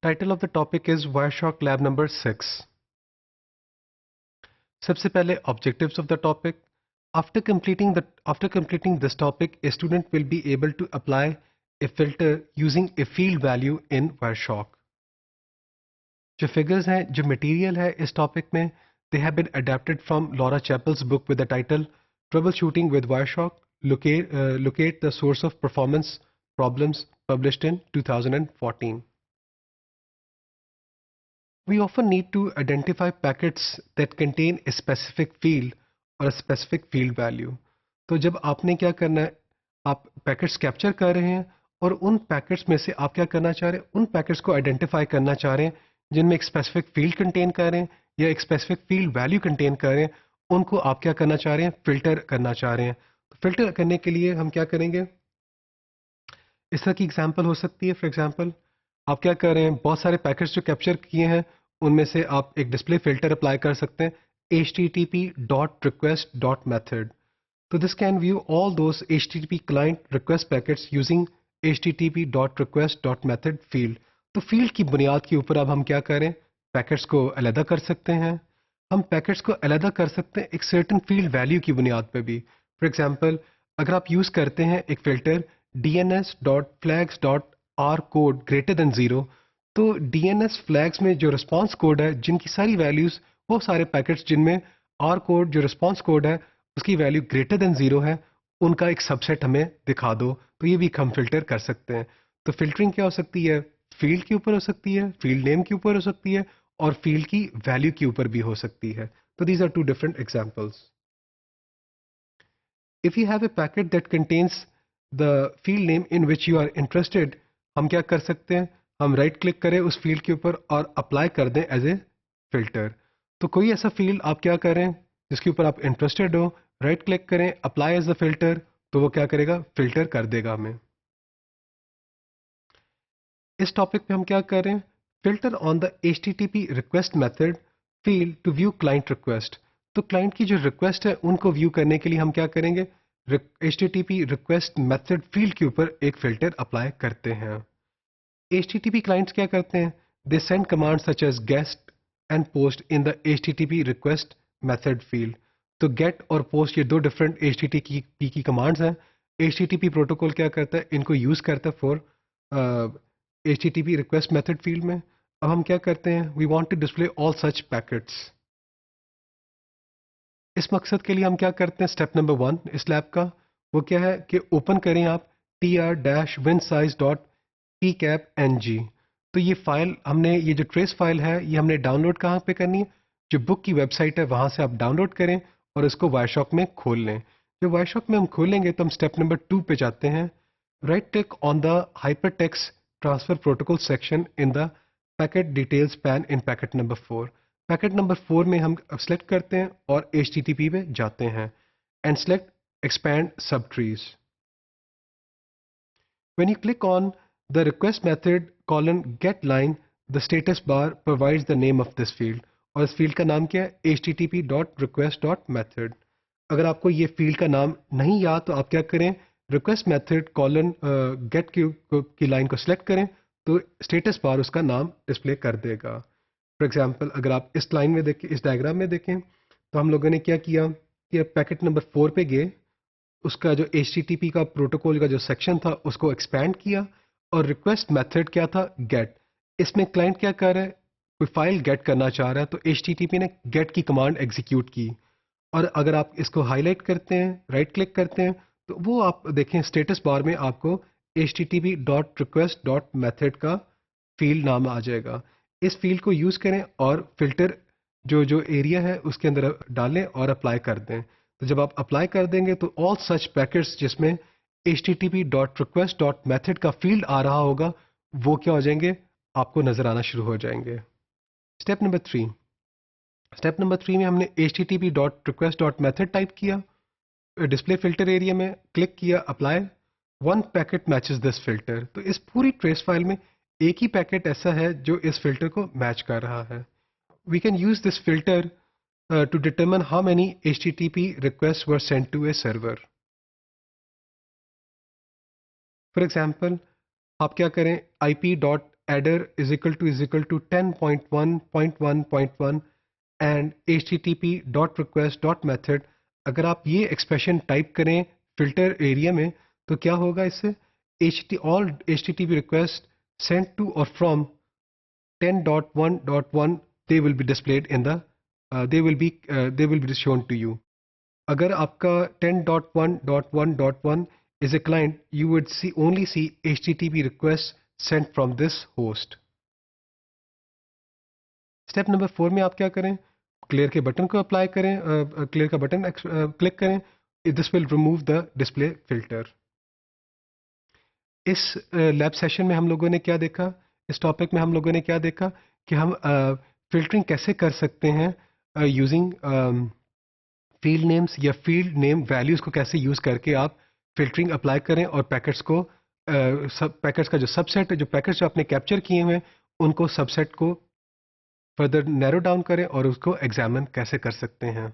Title of the topic is Wireshark Lab number 6. सबसे पहले objectives of the topic. After completing this topic, a student will be able to apply a filter using a field value in Wireshark. जो figures हैं, जो material है इस topic में, they have been adapted from Laura Chappell's book with the title Troubleshooting with Wireshark. Locate the source of performance problems, published in 2014. We often need to identify packets that contain a specific field or a specific field value. तो जब आपने क्या करना है, आप packets capture कर रहे हैं और उन पैकेट्स में से आप क्या करना चाह रहे हैं, उन पैकेट्स को आइडेंटिफाई करना चाह रहे हैं जिनमें एक स्पेसिफिक फील्ड कंटेन कर रहे हैं या एक स्पेसिफिक फील्ड वैल्यू कंटेन कर रहे हैं, उनको आप क्या करना चाह रहे हैं, फिल्टर करना चाह रहे हैं. तो फिल्टर करने के लिए हम क्या करेंगे, इस तरह की एग्जांपल हो सकती है. फॉर एग्जांपल आप क्या कर रहे हैं, बहुत सारे पैकेट्स जो कैप्चर किए हैं उनमें से आप एक डिस्प्ले फिल्टर अप्लाई कर सकते हैं, http.request.method. तो this can view all those http client request packets using http.request.method field. तो फील्ड की बुनियाद के ऊपर अब हम क्या करें, पैकेट्स को अलहदा कर सकते हैं. हम पैकेट्स को अलहदा कर सकते हैं एक सर्टेन फील्ड वैल्यू की बुनियाद पर भी. फॉर एग्जांपल अगर आप यूज़ करते हैं एक filter dns.flags.r code greater than 0, तो DNS फ्लैग्स में जो रिस्पांस कोड है जिनकी सारी वैल्यूज, वो सारे पैकेट्स जिनमें R कोड जो रिस्पांस कोड है उसकी वैल्यू ग्रेटर देन 0 है, उनका एक सबसेट हमें दिखा दो. तो ये भी हम फिल्टर कर सकते हैं. तो फिल्टरिंग क्या हो सकती है, फील्ड के ऊपर हो सकती है, फील्ड नेम के ऊपर हो सकती है और फील्ड की वैल्यू के ऊपर भी हो सकती है. तो these are two different examples. If you have a packet that contains the field name in which you are interested, हम क्या कर सकते हैं, हम राइट क्लिक करें उस फील्ड के ऊपर और अप्लाई कर दें एज ए फिल्टर. तो कोई ऐसा फील्ड आप क्या करें जिसके ऊपर आप इंटरेस्टेड हो, राइट क्लिक करें, अप्लाई एज द फिल्टर, तो वो क्या करेगा, फिल्टर कर देगा हमें. इस टॉपिक पे हम क्या कर रहे हैं, filter on the HTTP request method field to view client request. तो क्लाइंट की जो रिक्वेस्ट है उनको व्यू करने के लिए हम क्या करेंगे, HTTP रिक्वेस्ट मेथड फील्ड के ऊपर एक फिल्टर अप्लाई करते हैं. HTTP clients क्या करते हैं, they send commands such as get and post in the HTTP request method field. तो get और post ये दो डिफरेंट HTTP की कमांड्स हैं. HTTP प्रोटोकॉल क्या करता है, इनको यूज़ करता है for HTTP request method field में. अब हम क्या करते हैं, we want to display all such packets. इस मकसद के लिए हम क्या करते हैं, स्टेप नंबर 1 इस लैब का वो क्या है कि ओपन करें आप tr-winsize.pcapng. तो ये फाइल हमने, ये जो ट्रेस फाइल है ये हमने डाउनलोड कहाँ पे करनी है, जो बुक की वेबसाइट है वहाँ से आप डाउनलोड करें और इसको वायरशॉक में खोल लें. जब वायरशॉक में हम खोलेंगे तो हम स्टेप नंबर 2 पे जाते हैं. Right click on the hypertext transfer protocol section in the packet details pan in packet number 4. Packet number 4 में हम सेलेक्ट करते हैं और HTTP पे जाते हैं and select expand subtrees. When you click on the request method get line, the status bar provides the name of this field. और इस फील्ड का नाम क्या है, http.request.method. अगर आपको ये फील्ड का नाम नहीं याद तो आप क्या करें, रिक्वेस्ट मेथड गेट की लाइन को सिलेक्ट करें तो स्टेटस बार उसका नाम डिस्प्ले कर देगा. फॉर एग्जांपल अगर आप इस लाइन में देखें, इस डायग्राम में देखें, तो हम लोगों ने क्या किया कि पैकेट नंबर 4 पे गए, उसका जो HTTP का प्रोटोकॉल का जो सेक्शन था उसको एक्सपैंड किया और रिक्वेस्ट मेथड क्या था, गेट. इसमें क्लाइंट क्या कर रहा है, कोई फाइल गेट करना चाह रहा है तो HTTP ने गेट की कमांड एग्जीक्यूट की. और अगर आप इसको हाईलाइट करते हैं, राइट क्लिक करते हैं, तो वो आप देखें स्टेटस बार में आपको http.request.method का फील्ड नाम आ जाएगा. इस फील्ड को यूज़ करें और फिल्टर जो एरिया है उसके अंदर डालें और अप्लाई कर दें. तो जब आप अप्लाई कर देंगे तो ऑल सच पैकेट्स जिसमें http.request.method का फील्ड आ रहा होगा वो क्या हो जाएंगे, आपको नजर आना शुरू हो जाएंगे. Step number 3. स्टेप नंबर 3 में हमने http.request.method टाइप किया, डिस्प्ले फिल्टर एरिया में क्लिक किया, apply. One packet matches this filter. तो इस पूरी ट्रेस फाइल में एक ही पैकेट ऐसा है जो इस फिल्टर को मैच कर रहा है. We can use this filter to determine how many HTTP requests were sent to a server. For example, आप क्या करें, IP addr is equal to 10.1.1.1 and http dot request dot method, अगर आप ये एक्सप्रेशन टाइप करें filter area में तो क्या होगा इससे, all http request sent to और from 10.1.1 they will be displayed in the they will be shown to you. अगर आपका 10.1.1.1 is a client, you would only see http requests sent from this host. Step number 4 में आप क्या करें, clear के button को apply करें, clear का बटन क्लिक करें, this will remove the display filter. इस लैब सेशन में हम लोगों ने क्या देखा, इस टॉपिक में हम लोगों ने क्या देखा कि हम फिल्टरिंग कैसे कर सकते हैं यूजिंग फील्ड नेम्स या फील्ड नेम वैल्यूज़ को कैसे यूज़ करके आप फिल्टरिंग अप्लाई करें और पैकेट्स को पैकेट्स का जो सबसेट, जो पैकेट्स जो आपने कैप्चर किए हुए हैं उनको सबसेट को फर्दर नैरो डाउन करें और उसको एग्जामिन कैसे कर सकते हैं।